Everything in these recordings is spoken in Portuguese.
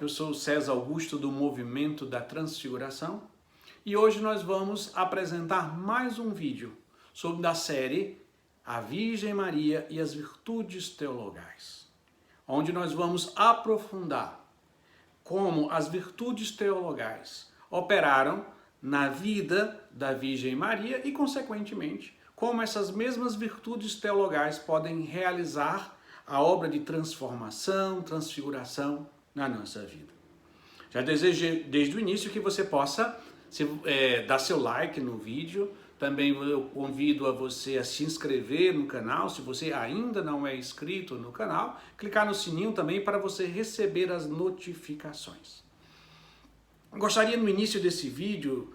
eu sou o César Augusto do Movimento da Transfiguração e hoje nós vamos apresentar mais um vídeo sobre da série A Virgem Maria e as Virtudes Teologais, onde nós vamos aprofundar como as virtudes teologais operaram na vida da Virgem Maria e, consequentemente, como essas mesmas virtudes teologais podem realizar a obra de transformação, transfiguração na nossa vida. Já desejo desde o início que você possa dar seu like no vídeo. Também eu convido a você a se inscrever no canal, se você ainda não é inscrito no canal, clicar no sininho também para você receber as notificações. Gostaria no início desse vídeo,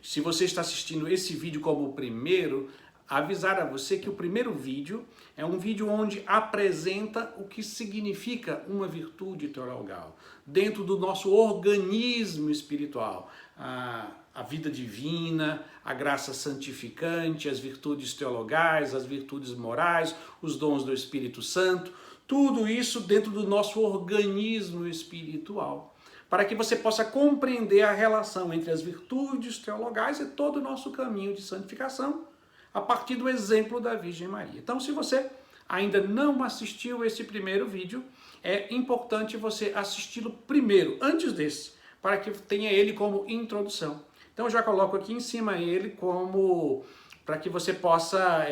se você está assistindo esse vídeo como o primeiro, avisar a você que o primeiro vídeo é um vídeo onde apresenta o que significa uma virtude teologal dentro do nosso organismo espiritual, a vida divina, a graça santificante, as virtudes teologais, as virtudes morais, os dons do Espírito Santo, tudo isso dentro do nosso organismo espiritual, para que você possa compreender a relação entre as virtudes teologais e todo o nosso caminho de santificação, a partir do exemplo da Virgem Maria. Então, se você ainda não assistiu esse primeiro vídeo, é importante você assisti-lo primeiro, antes desse, para que tenha ele como introdução. Então, eu já coloco aqui em cima ele para que você possa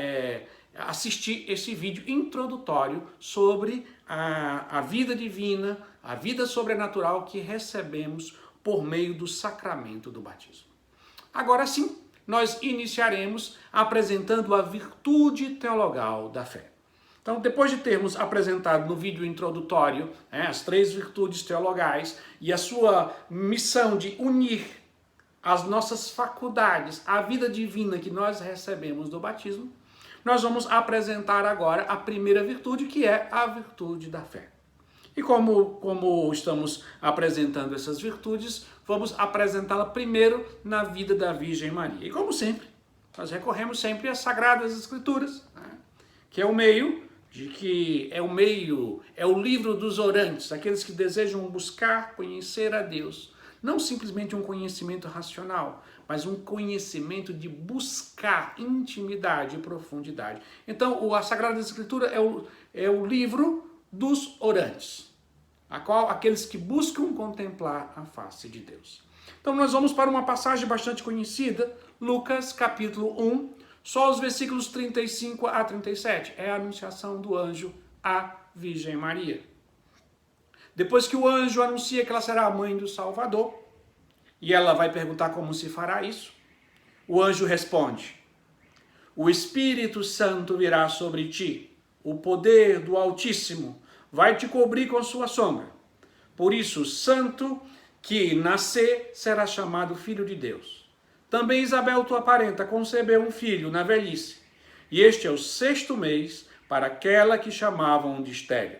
assistir esse vídeo introdutório sobre a vida divina, a vida sobrenatural que recebemos por meio do sacramento do batismo. Agora sim, nós iniciaremos apresentando a virtude teologal da fé. Então, depois de termos apresentado no vídeo introdutório as 3 virtudes teologais e a sua missão de unir as nossas faculdades à vida divina que nós recebemos do batismo, nós vamos apresentar agora a primeira virtude, que é a virtude da fé. E como estamos apresentando essas virtudes, vamos apresentá-la primeiro na vida da Virgem Maria. E como sempre, nós recorremos sempre às Sagradas Escrituras, que é o livro dos orantes, aqueles que desejam buscar conhecer a Deus. Não simplesmente um conhecimento racional, mas um conhecimento de buscar intimidade e profundidade. Então, a Sagrada Escritura é o livro dos orantes, aqueles que buscam contemplar a face de Deus. Então nós vamos para uma passagem bastante conhecida, Lucas capítulo 1, só os versículos 35 a 37, é a anunciação do anjo à Virgem Maria. Depois que o anjo anuncia que ela será a mãe do Salvador, e ela vai perguntar como se fará isso, o anjo responde: o Espírito Santo virá sobre ti, o poder do Altíssimo vai te cobrir com sua sombra. Por isso, o santo que nascer será chamado Filho de Deus. Também Isabel, tua parenta, concebeu um filho na velhice, e este é o 6º mês para aquela que chamavam de estéril.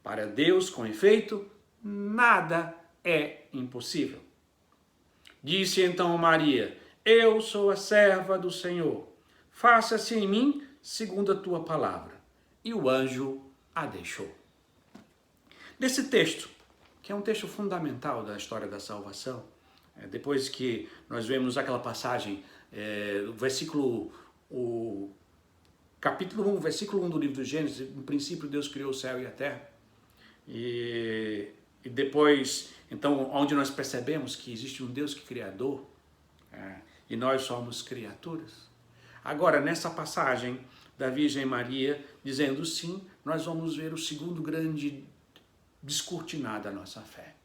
Para Deus, com efeito, nada é impossível. Disse então Maria: eu sou a serva do Senhor. Faça-se em mim segundo a tua palavra. E o anjo a deixou. Desse texto, que é um texto fundamental da história da salvação, depois que nós vemos aquela passagem, o capítulo 1, versículo 1 do livro do Gênesis: no princípio Deus criou o céu e a terra, e depois, então, onde nós percebemos que existe um Deus que é criador, e nós somos criaturas. Agora, nessa passagem da Virgem Maria, dizendo sim, nós vamos ver o segundo grande descortinar da nossa fé.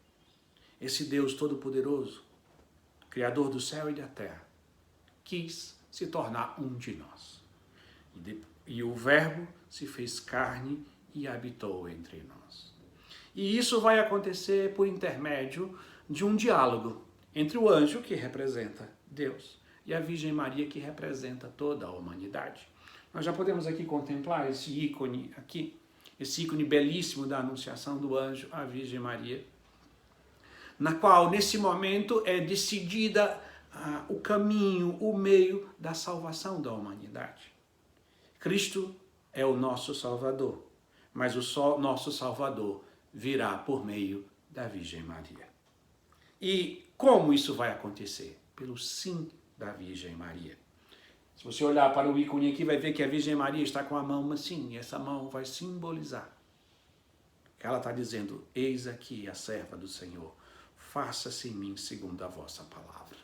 Esse Deus Todo-Poderoso, Criador do céu e da terra, quis se tornar um de nós. E o Verbo se fez carne e habitou entre nós. E isso vai acontecer por intermédio de um diálogo entre o anjo, que representa Deus, e a Virgem Maria, que representa toda a humanidade. Nós já podemos aqui contemplar esse ícone belíssimo da anunciação do anjo à Virgem Maria, na qual, nesse momento, é decidida o caminho, o meio da salvação da humanidade. Cristo é o nosso Salvador, mas o nosso Salvador virá por meio da Virgem Maria. E como isso vai acontecer? Pelo sim da Virgem Maria. Se você olhar para o ícone aqui, vai ver que a Virgem Maria está com a mão assim, e essa mão vai simbolizar. Ela está dizendo, eis aqui a serva do Senhor, faça-se em mim segundo a vossa palavra.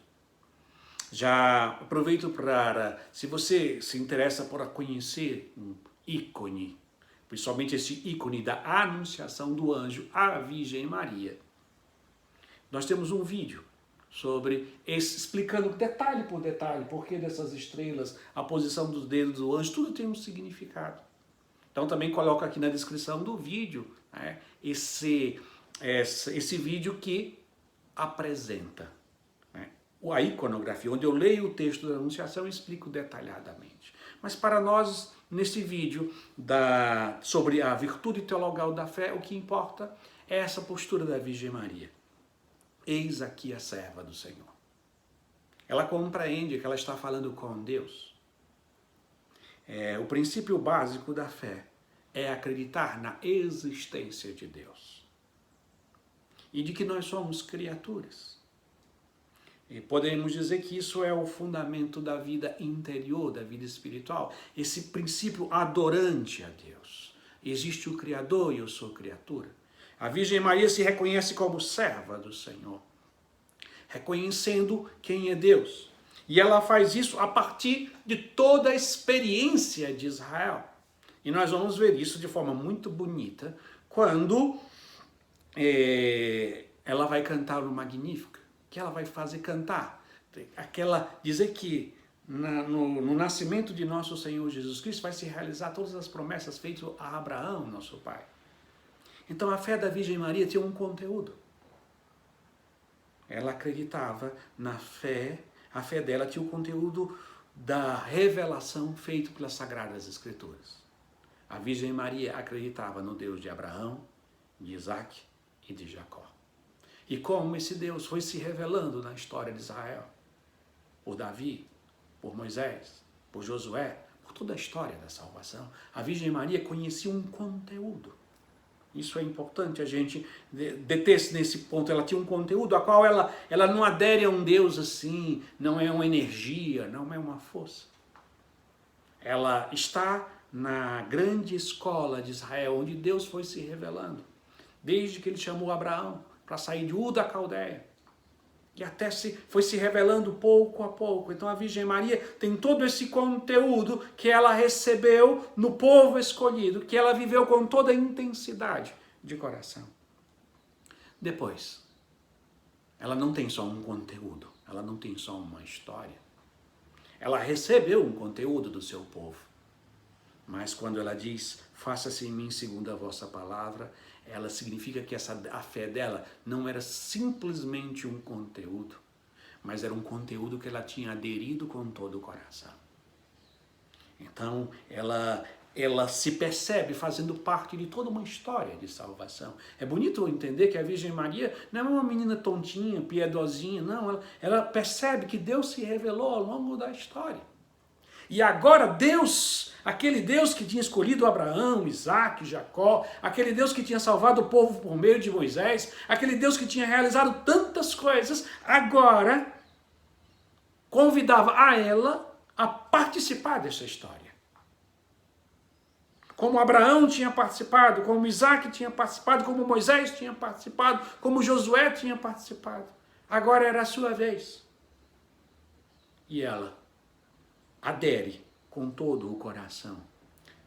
Já aproveito para, se você se interessa por conhecer um ícone, principalmente esse ícone da anunciação do anjo à Virgem Maria, nós temos um vídeo sobre explicando detalhe por detalhe, por que dessas estrelas, a posição dos dedos do anjo, tudo tem um significado. Então também coloco aqui na descrição do vídeo, né, esse vídeo que apresenta, né, a iconografia, onde eu leio o texto da anunciação e explico detalhadamente. Mas para nós, nesse vídeo sobre a virtude teologal da fé, o que importa é essa postura da Virgem Maria. Eis aqui a serva do Senhor. Ela compreende que ela está falando com Deus. O princípio básico da fé é acreditar na existência de Deus. E de que nós somos criaturas. E podemos dizer que isso é o fundamento da vida interior, da vida espiritual. Esse princípio adorante a Deus. Existe o Criador e eu sou criatura. A Virgem Maria se reconhece como serva do Senhor, reconhecendo quem é Deus. E ela faz isso a partir de toda a experiência de Israel. E nós vamos ver isso de forma muito bonita quando ela vai cantar o Magnífico, que ela vai fazer cantar. Dizer que no nascimento de nosso Senhor Jesus Cristo vai se realizar todas as promessas feitas a Abraão, nosso pai. Então a fé da Virgem Maria tinha um conteúdo. Ela acreditava na fé, a fé dela tinha o conteúdo da revelação feita pelas Sagradas Escrituras. A Virgem Maria acreditava no Deus de Abraão, de Isaac e de Jacó. E como esse Deus foi se revelando na história de Israel, por Davi, por Moisés, por Josué, por toda a história da salvação, a Virgem Maria conhecia um conteúdo. Isso é importante a gente deter-se nesse ponto. Ela tinha um conteúdo a qual ela não adere a um Deus assim, não é uma energia, não é uma força. Ela está na grande escola de Israel, onde Deus foi se revelando, desde que ele chamou Abraão para sair de Ur da Caldeia. E até foi se revelando pouco a pouco. Então a Virgem Maria tem todo esse conteúdo que ela recebeu no povo escolhido, que ela viveu com toda a intensidade de coração. Depois, ela não tem só um conteúdo, ela não tem só uma história. Ela recebeu um conteúdo do seu povo. Mas quando ela diz, faça-se em mim segundo a vossa palavra, ela significa que a fé dela não era simplesmente um conteúdo, mas era um conteúdo que ela tinha aderido com todo o coração. Então, ela se percebe fazendo parte de toda uma história de salvação. É bonito entender que a Virgem Maria não é uma menina tontinha, piedosinha, não. Ela percebe que Deus se revelou ao longo da história. E agora Deus, aquele Deus que tinha escolhido Abraão, Isaac, Jacó, aquele Deus que tinha salvado o povo por meio de Moisés, aquele Deus que tinha realizado tantas coisas, agora convidava a ela a participar dessa história. Como Abraão tinha participado, como Isaac tinha participado, como Moisés tinha participado, como Josué tinha participado. Agora era a sua vez. E ela adere com todo o coração.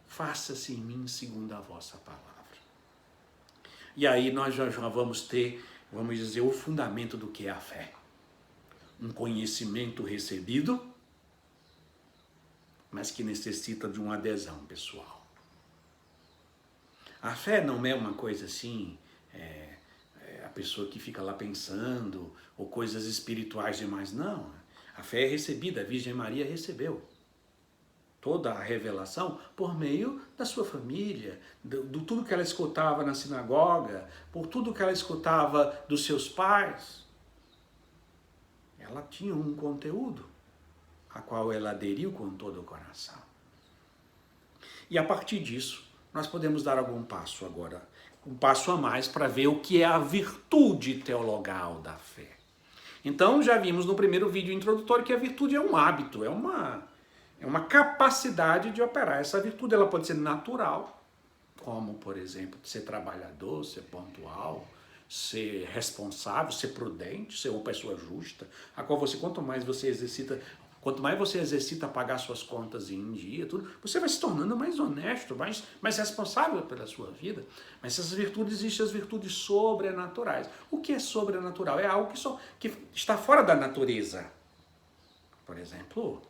Faça-se em mim segundo a vossa palavra. E aí nós já vamos ter, vamos dizer, o fundamento do que é a fé. Um conhecimento recebido, mas que necessita de uma adesão pessoal. A fé não é uma coisa assim, a pessoa que fica lá pensando, ou coisas espirituais demais, não. A fé é recebida, a Virgem Maria recebeu toda a revelação por meio da sua família, do tudo que ela escutava na sinagoga, por tudo que ela escutava dos seus pais. Ela tinha um conteúdo a qual ela aderiu com todo o coração. E a partir disso, nós podemos dar algum passo agora. um passo a mais para ver o que é a virtude teologal da fé. Então, já vimos no primeiro vídeo introdutório que a virtude é um hábito, é uma capacidade de operar. Essa virtude ela pode ser natural, como, por exemplo, ser trabalhador, ser pontual, ser responsável, ser prudente, ser uma pessoa justa, a qual você, quanto mais você exercita pagar suas contas em dia, tudo, você vai se tornando mais honesto, mais responsável pela sua vida. Mas essas virtudes, existem as virtudes sobrenaturais. O que é sobrenatural? É algo que está fora da natureza. Por exemplo,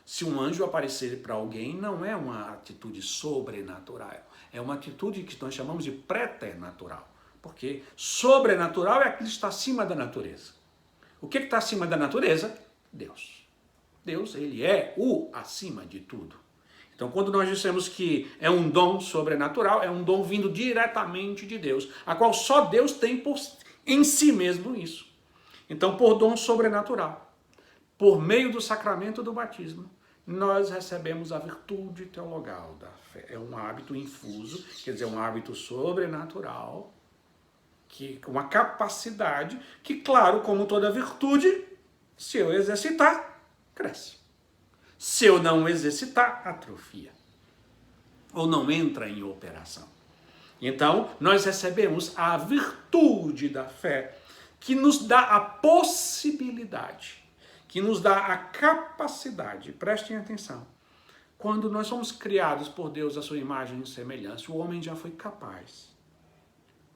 se um anjo aparecer para alguém, não é uma atitude sobrenatural. É uma atitude que nós chamamos de preternatural. Porque sobrenatural é aquilo que está acima da natureza. O que está acima da natureza? Deus. Deus, ele é o acima de tudo. Então, quando nós dissemos que é um dom sobrenatural, é um dom vindo diretamente de Deus, a qual só Deus tem em si mesmo isso. Então, por dom sobrenatural, por meio do sacramento do batismo, nós recebemos a virtude teologal da fé. É um hábito infuso, quer dizer, um hábito sobrenatural, uma capacidade que, claro, como toda virtude, se eu exercitar, cresce. Se eu não exercitar, atrofia. Ou não entra em operação. Então, nós recebemos a virtude da fé, que nos dá a possibilidade, que nos dá a capacidade, prestem atenção, quando nós somos criados por Deus à sua imagem e semelhança, o homem já foi capaz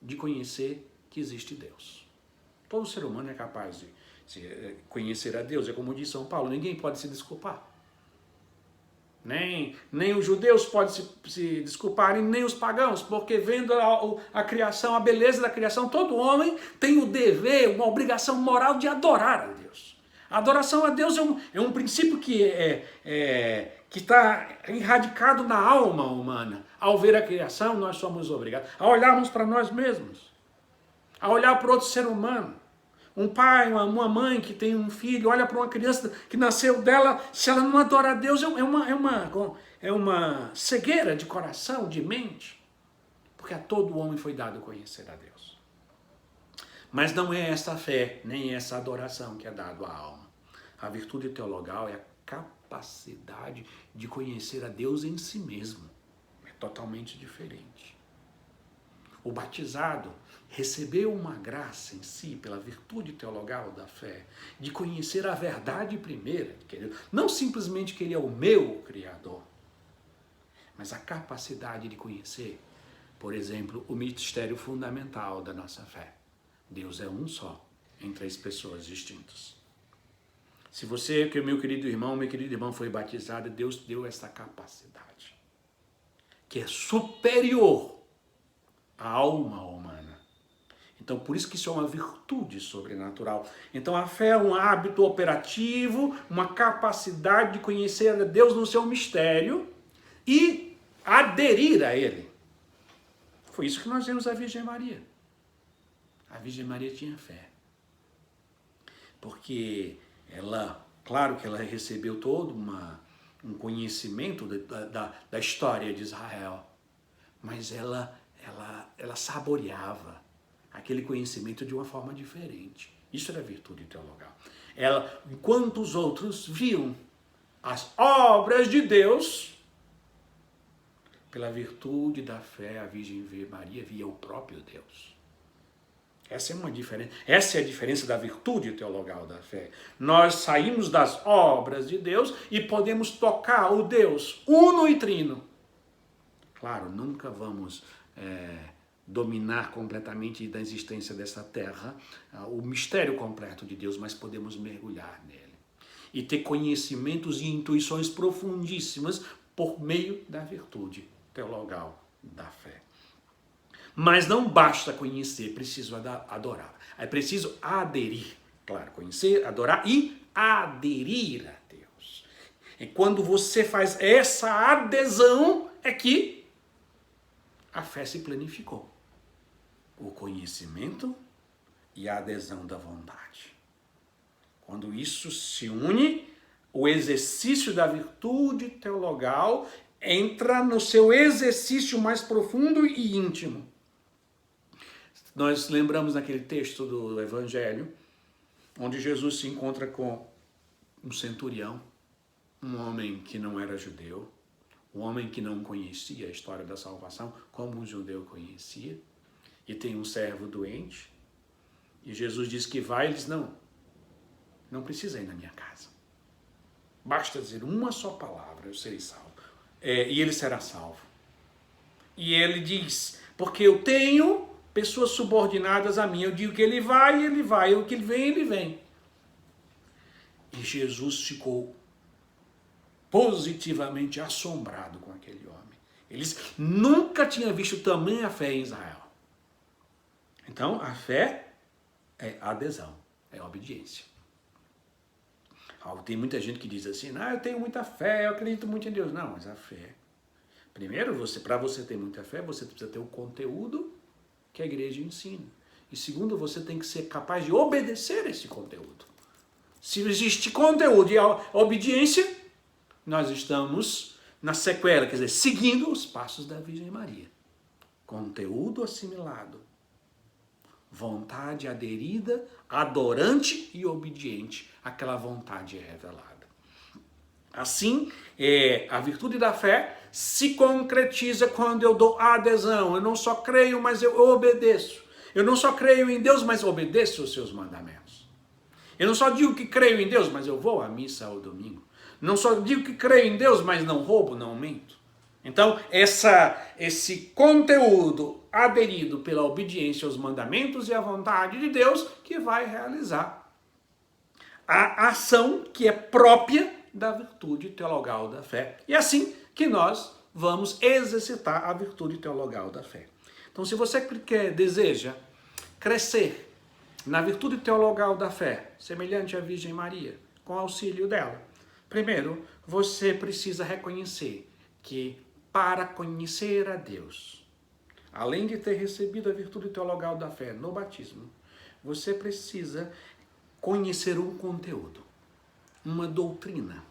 de conhecer que existe Deus. Todo ser humano é capaz de conhecer a Deus. É como diz São Paulo, ninguém pode se desculpar. Nem os judeus podem se desculpar, e nem os pagãos, porque vendo a criação, a beleza da criação, todo homem tem o dever, uma obrigação moral de adorar a Deus. A adoração a Deus é um princípio que está enradicado na alma humana. Ao ver a criação, nós somos obrigados a olharmos para nós mesmos, a olhar para outro ser humano. Um pai, uma mãe que tem um filho, olha para uma criança que nasceu dela, se ela não adora a Deus, é uma cegueira de coração, de mente. Porque a todo homem foi dado conhecer a Deus. Mas não é essa fé, nem essa adoração que é dado à alma. A virtude teologal é a capacidade de conhecer a Deus em si mesmo. É totalmente diferente. O batizado recebeu uma graça em si, pela virtude teologal da fé, de conhecer a verdade primeira, não simplesmente que ele é o meu Criador, mas a capacidade de conhecer, por exemplo, o mistério fundamental da nossa fé. Deus é um só, em três pessoas distintas. Se você, que meu querido irmão foi batizado, Deus deu essa capacidade, que é superior à alma humana. Então, por isso que isso é uma virtude sobrenatural. Então, a fé é um hábito operativo, uma capacidade de conhecer a Deus no seu mistério e aderir a Ele. Foi isso que nós vimos a Virgem Maria. A Virgem Maria tinha fé. Porque ela, claro que ela recebeu todo um conhecimento da história de Israel, mas ela saboreava aquele conhecimento de uma forma diferente. Isso era virtude teologal. Ela, enquanto os outros viam as obras de Deus, pela virtude da fé, a Virgem Maria via o próprio Deus. Essa é a diferença da virtude teologal da fé. Nós saímos das obras de Deus e podemos tocar o Deus uno e trino. Claro, nunca vamos dominar completamente da existência dessa terra o mistério completo de Deus, mas podemos mergulhar nele e ter conhecimentos e intuições profundíssimas por meio da virtude teologal da fé. Mas não basta conhecer, preciso adorar. É preciso aderir. Claro, conhecer, adorar e aderir a Deus. E quando você faz essa adesão, é que a fé se planificou. O conhecimento e a adesão da vontade. Quando isso se une, o exercício da virtude teologal entra no seu exercício mais profundo e íntimo. Nós lembramos naquele texto do Evangelho, onde Jesus se encontra com um centurião, um homem que não era judeu, um homem que não conhecia a história da salvação como um judeu conhecia, e tem um servo doente, e Jesus diz que vai, ele diz, não precisa ir na minha casa. Basta dizer uma só palavra, eu serei salvo. E ele será salvo. E ele diz, porque eu tenho pessoas subordinadas a mim, eu digo que ele vai, o que ele vem. E Jesus ficou positivamente assombrado com aquele homem. Ele nunca tinha visto tamanha fé em Israel. Então, a fé é adesão, é obediência. Tem muita gente que diz assim, eu tenho muita fé, eu acredito muito em Deus. Não, mas a fé... Primeiro, para você ter muita fé, você precisa ter o conteúdo que a igreja ensina. E segundo, você tem que ser capaz de obedecer esse conteúdo. Se existe conteúdo e obediência, nós estamos na sequela, quer dizer, seguindo os passos da Virgem Maria. Conteúdo assimilado. Vontade aderida, adorante e obediente àquela vontade revelada. Assim, a virtude da fé se concretiza quando eu dou adesão. Eu não só creio, mas eu obedeço. Eu não só creio em Deus, mas obedeço os seus mandamentos. Eu não só digo que creio em Deus, mas eu vou à missa ao domingo. Não só digo que creio em Deus, mas não roubo, não minto. Então, esse conteúdo aderido pela obediência aos mandamentos e à vontade de Deus que vai realizar a ação que é própria da virtude teologal da fé. E é assim que nós vamos exercitar a virtude teologal da fé. Então, se você deseja crescer na virtude teologal da fé, semelhante à Virgem Maria, com auxílio dela, primeiro, você precisa reconhecer que para conhecer a Deus, além de ter recebido a virtude teologal da fé no batismo, você precisa conhecer um conteúdo, uma doutrina.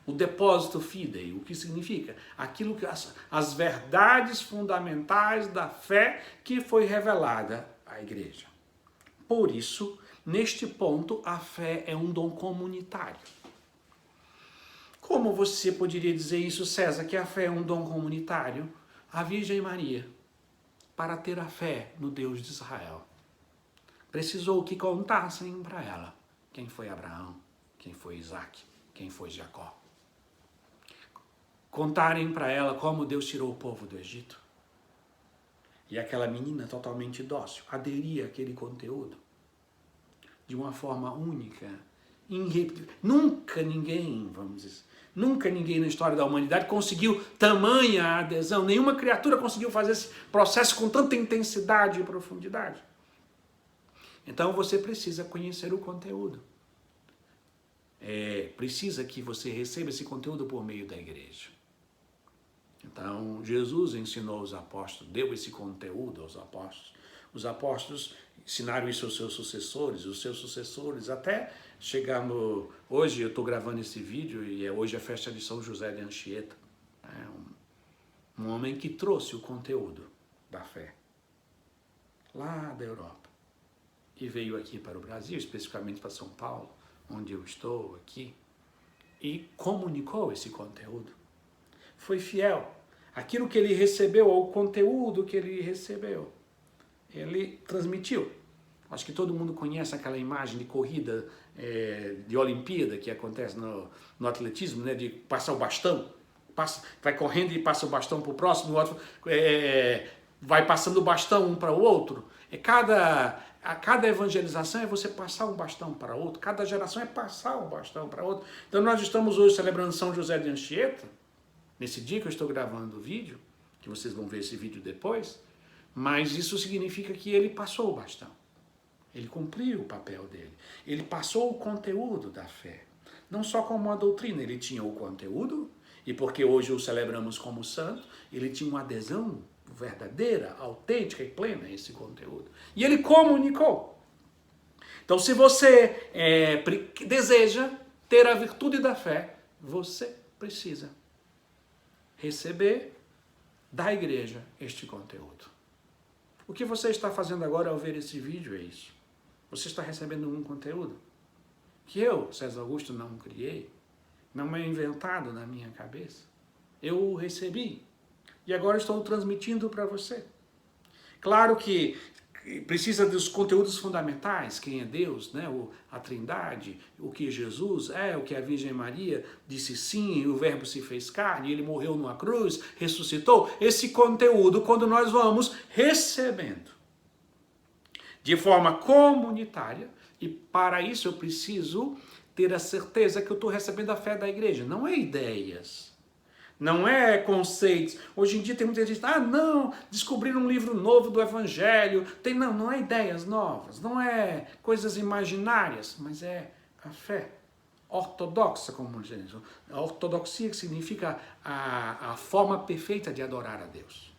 O depósito fidei, o que significa? Aquilo que as verdades fundamentais da fé que foi revelada à igreja. Por isso, neste ponto, a fé é um dom comunitário. Como você poderia dizer isso, César, que a fé é um dom comunitário? A Virgem Maria, para ter a fé no Deus de Israel, precisou que contassem para ela quem foi Abraão, quem foi Isaac, quem foi Jacó. Contarem para ela como Deus tirou o povo do Egito. E aquela menina totalmente dócil aderia àquele conteúdo de uma forma única, irrepetível. Nunca ninguém na história da humanidade conseguiu tamanha adesão. Nenhuma criatura conseguiu fazer esse processo com tanta intensidade e profundidade. Então você precisa conhecer o conteúdo. Precisa que você receba esse conteúdo por meio da igreja. Então, Jesus ensinou os apóstolos, deu esse conteúdo aos apóstolos. Os apóstolos ensinaram isso aos seus sucessores, até chegamos... Hoje eu estou gravando esse vídeo e hoje é a festa de São José de Anchieta. Um homem que trouxe o conteúdo da fé lá da Europa e veio aqui para o Brasil, especificamente para São Paulo, onde eu estou aqui, e comunicou esse conteúdo. Foi fiel. Aquilo que ele recebeu, ou o conteúdo que ele recebeu, ele transmitiu. Acho que todo mundo conhece aquela imagem de corrida de Olimpíada que acontece no atletismo, né, de passar o bastão. Vai correndo e passa o bastão para o próximo, o outro vai passando o bastão um para o outro. Cada evangelização é você passar um bastão para outro, cada geração é passar um bastão para outro. Então nós estamos hoje celebrando São José de Anchieta, nesse dia que eu estou gravando o vídeo, que vocês vão ver esse vídeo depois, mas isso significa que ele passou o bastão. Ele cumpriu o papel dele. Ele passou o conteúdo da fé. Não só como uma doutrina, ele tinha o conteúdo, e porque hoje o celebramos como santo, ele tinha uma adesão verdadeira, autêntica e plena a esse conteúdo. E ele comunicou. Então, se você deseja ter a virtude da fé, você precisa receber da igreja este conteúdo. O que você está fazendo agora ao ver esse vídeo é isso. Você está recebendo um conteúdo que eu, César Augusto, não criei, não é inventado na minha cabeça. Eu o recebi e agora estou transmitindo para você. Claro que precisa dos conteúdos fundamentais, quem é Deus, né? A Trindade, o que Jesus é, o que a Virgem Maria disse sim, e o Verbo se fez carne, ele morreu numa cruz, ressuscitou. Esse conteúdo, quando nós vamos recebendo de forma comunitária, e para isso eu preciso ter a certeza que eu estou recebendo a fé da igreja, não é ideias. Não é conceitos. Hoje em dia tem muita gente que diz, não, descobriram um livro novo do Evangelho. Não é ideias novas, não é coisas imaginárias, mas é a fé ortodoxa, como dizemos. A ortodoxia que significa a forma perfeita de adorar a Deus.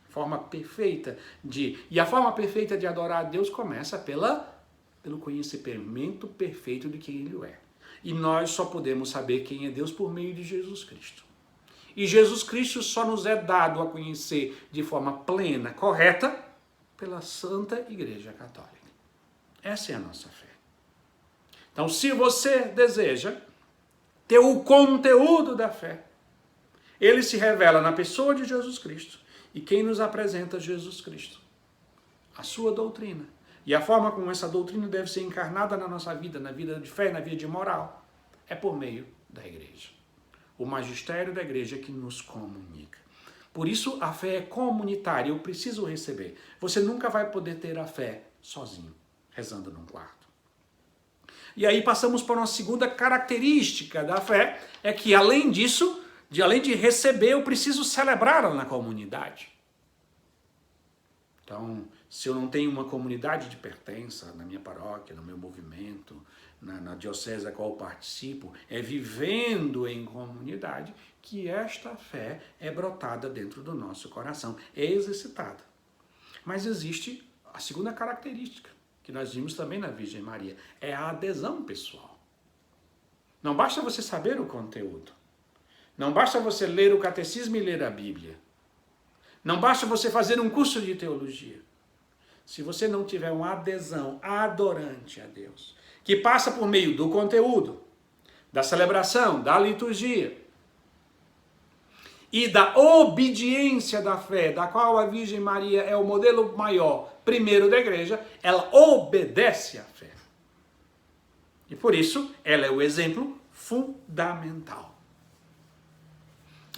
Forma perfeita E a forma perfeita de adorar a Deus começa pelo conhecimento perfeito de quem Ele é. E nós só podemos saber quem é Deus por meio de Jesus Cristo. E Jesus Cristo só nos é dado a conhecer de forma plena, correta, pela Santa Igreja Católica. Essa é a nossa fé. Então, se você deseja ter o conteúdo da fé, ele se revela na pessoa de Jesus Cristo. E quem nos apresenta Jesus Cristo? A sua doutrina. E a forma como essa doutrina deve ser encarnada na nossa vida, na vida de fé, na vida de moral, é por meio da igreja. O magistério da igreja que nos comunica. Por isso a fé é comunitária, eu preciso receber. Você nunca vai poder ter a fé sozinho, rezando num quarto. E aí passamos para uma segunda característica da fé, é que além disso, além de receber, eu preciso celebrá-la na comunidade. Então, se eu não tenho uma comunidade de pertença na minha paróquia, no meu movimento, na diocese a qual eu participo, é vivendo em comunidade que esta fé é brotada dentro do nosso coração, é exercitada. Mas existe a segunda característica, que nós vimos também na Virgem Maria, é a adesão pessoal. Não basta você saber o conteúdo, não basta você ler o catecismo e ler a Bíblia, não basta você fazer um curso de teologia. Se você não tiver uma adesão adorante a Deus, que passa por meio do conteúdo, da celebração, da liturgia e da obediência da fé, da qual a Virgem Maria é o modelo maior, primeiro da igreja, ela obedece à fé. E por isso, ela é o exemplo fundamental.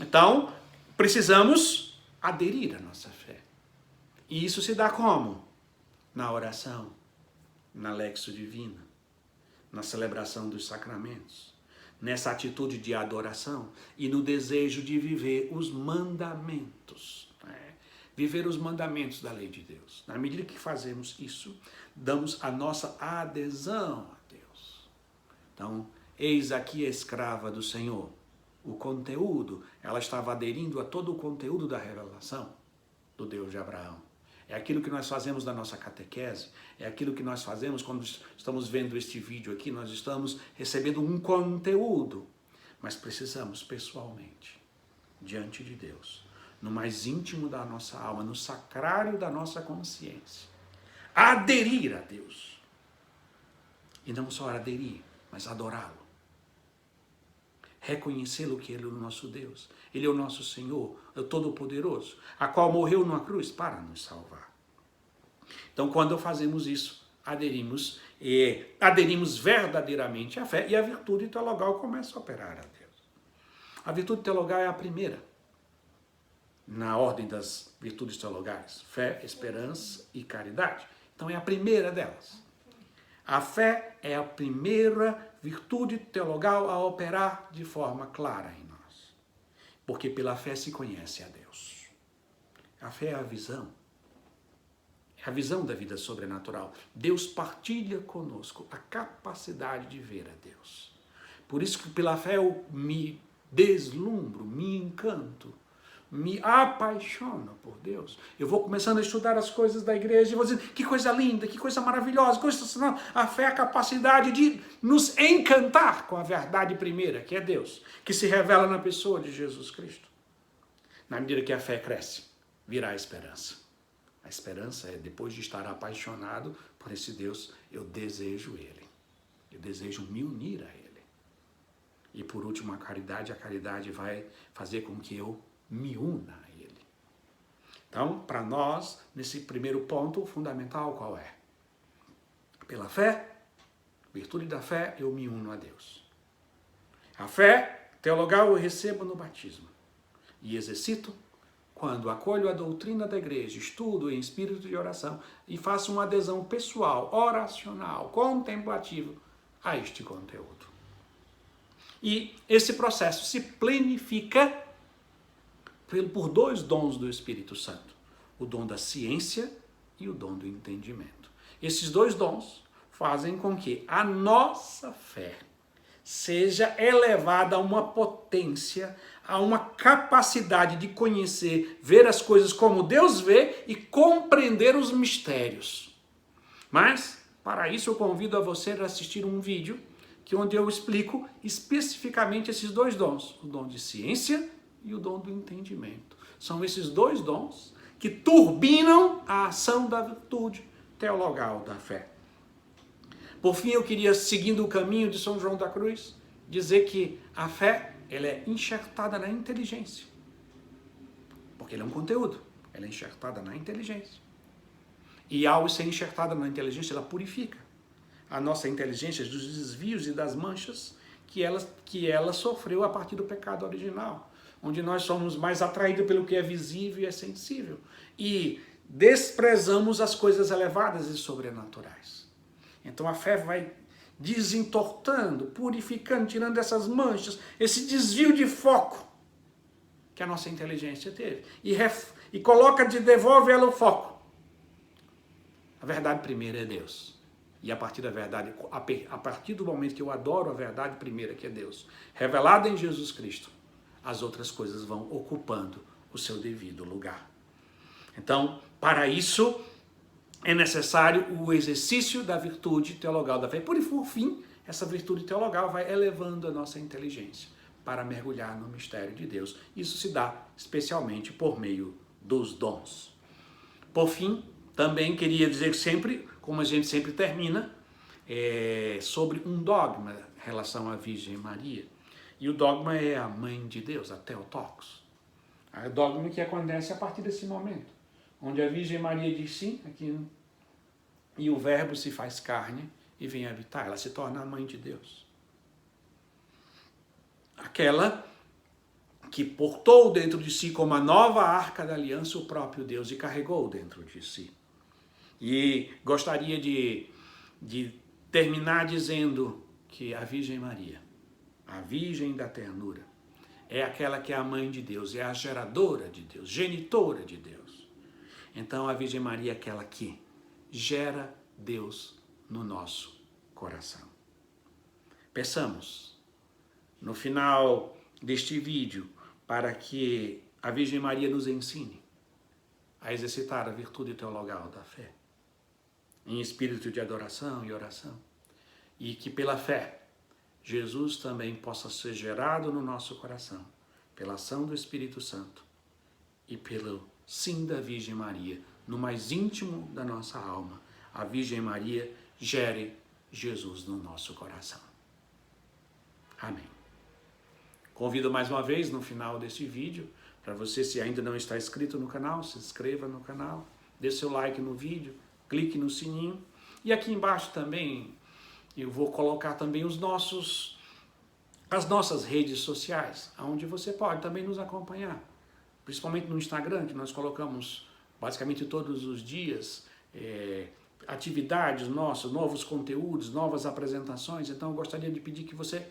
Então, precisamos aderir à nossa fé. E isso se dá como? Na oração, na lexo divina, na celebração dos sacramentos, nessa atitude de adoração e no desejo de viver os mandamentos. Viver os mandamentos da lei de Deus. Na medida que fazemos isso, damos a nossa adesão a Deus. Então, eis aqui a escrava do Senhor. O conteúdo, ela estava aderindo a todo o conteúdo da revelação do Deus de Abraão. É aquilo que nós fazemos na nossa catequese, é aquilo que nós fazemos quando estamos vendo este vídeo aqui, nós estamos recebendo um conteúdo, mas precisamos pessoalmente, diante de Deus, no mais íntimo da nossa alma, no sacrário da nossa consciência, aderir a Deus. E não só aderir, mas adorá-lo. Reconhecê-lo que Ele é o nosso Deus, Ele é o nosso Senhor, é o Todo-Poderoso, a qual morreu numa cruz para nos salvar. Então, quando fazemos isso, aderimos verdadeiramente à fé e a virtude teologal começa a operar a Deus. A virtude teologal é a primeira na ordem das virtudes teologais, fé, esperança e caridade. Então, é a primeira delas. A fé é a primeira virtude teologal a operar de forma clara em nós. Porque pela fé se conhece a Deus. A fé é a visão. É a visão da vida sobrenatural. Deus partilha conosco a capacidade de ver a Deus. Por isso que pela fé eu me deslumbro, me encanto, me apaixono por Deus. Eu vou começando a estudar as coisas da igreja e vou dizendo, que coisa linda, que coisa maravilhosa, coisa sensacional. A fé é a capacidade de nos encantar com a verdade primeira, que é Deus, que se revela na pessoa de Jesus Cristo. Na medida que a fé cresce, virá a esperança. A esperança é, depois de estar apaixonado por esse Deus, eu desejo Ele. Eu desejo me unir a Ele. E por último, a caridade vai fazer com que eu me una a Ele. Então, para nós, nesse primeiro ponto, o fundamental qual é? Pela fé, virtude da fé, eu me uno a Deus. A fé teologal eu recebo no batismo e exercito quando acolho a doutrina da igreja, estudo em espírito de oração e faço uma adesão pessoal, oracional, contemplativa a este conteúdo. E esse processo se planifica por dois dons do Espírito Santo, o dom da ciência e o dom do entendimento. Esses dois dons fazem com que a nossa fé seja elevada a uma potência, a uma capacidade de conhecer, ver as coisas como Deus vê e compreender os mistérios. Mas, para isso, eu convido a você a assistir um vídeo onde eu explico especificamente esses dois dons, o dom de ciência e o dom do entendimento. São esses dois dons que turbinam a ação da virtude teologal da fé. Por fim, eu queria, seguindo o caminho de São João da Cruz, dizer que a fé ela é enxertada na inteligência. Porque ela é um conteúdo, ela é enxertada na inteligência. E ao ser enxertada na inteligência, ela purifica a nossa inteligência dos desvios e das manchas que ela sofreu a partir do pecado original, onde nós somos mais atraídos pelo que é visível e é sensível. E desprezamos as coisas elevadas e sobrenaturais. Então a fé vai desentortando, purificando, tirando essas manchas, esse desvio de foco que a nossa inteligência teve. E devolve ela o foco. A verdade primeira é Deus. E a partir da verdade, a partir do momento que eu adoro a verdade primeira, que é Deus, revelada em Jesus Cristo, as outras coisas vão ocupando o seu devido lugar. Então, para isso, é necessário o exercício da virtude teologal da fé. Por fim, essa virtude teologal vai elevando a nossa inteligência para mergulhar no mistério de Deus. Isso se dá especialmente por meio dos dons. Por fim, também queria dizer sempre, como a gente sempre termina, sobre um dogma em relação à Virgem Maria. E o dogma é a Mãe de Deus, a Theotokos. É o dogma que acontece a partir desse momento, onde a Virgem Maria diz sim, e o Verbo se faz carne e vem habitar. Ela se torna a Mãe de Deus. Aquela que portou dentro de si como a nova arca da aliança o próprio Deus e carregou dentro de si. E gostaria de terminar dizendo que a Virgem Maria, a Virgem da Ternura, é aquela que é a Mãe de Deus, é a geradora de Deus, genitora de Deus. Então a Virgem Maria é aquela que gera Deus no nosso coração. Peçamos, no final deste vídeo, para que a Virgem Maria nos ensine a exercitar a virtude teologal da fé, em espírito de adoração e oração, e que pela fé, Jesus também possa ser gerado no nosso coração, pela ação do Espírito Santo e pelo sim da Virgem Maria, no mais íntimo da nossa alma, a Virgem Maria gere Jesus no nosso coração. Amém. Convido mais uma vez, no final desse vídeo, para você, se ainda não está inscrito no canal, se inscreva no canal, dê seu like no vídeo, clique no sininho. E aqui embaixo também, eu vou colocar também as nossas redes sociais, onde você pode também nos acompanhar. Principalmente no Instagram, que nós colocamos basicamente todos os dias atividades nossas, novos conteúdos, novas apresentações. Então eu gostaria de pedir que você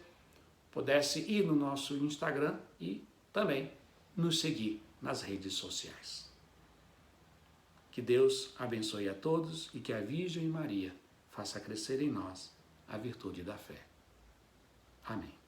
pudesse ir no nosso Instagram e também nos seguir nas redes sociais. Que Deus abençoe a todos e que a Virgem Maria faça crescer em nós a virtude da fé. Amém.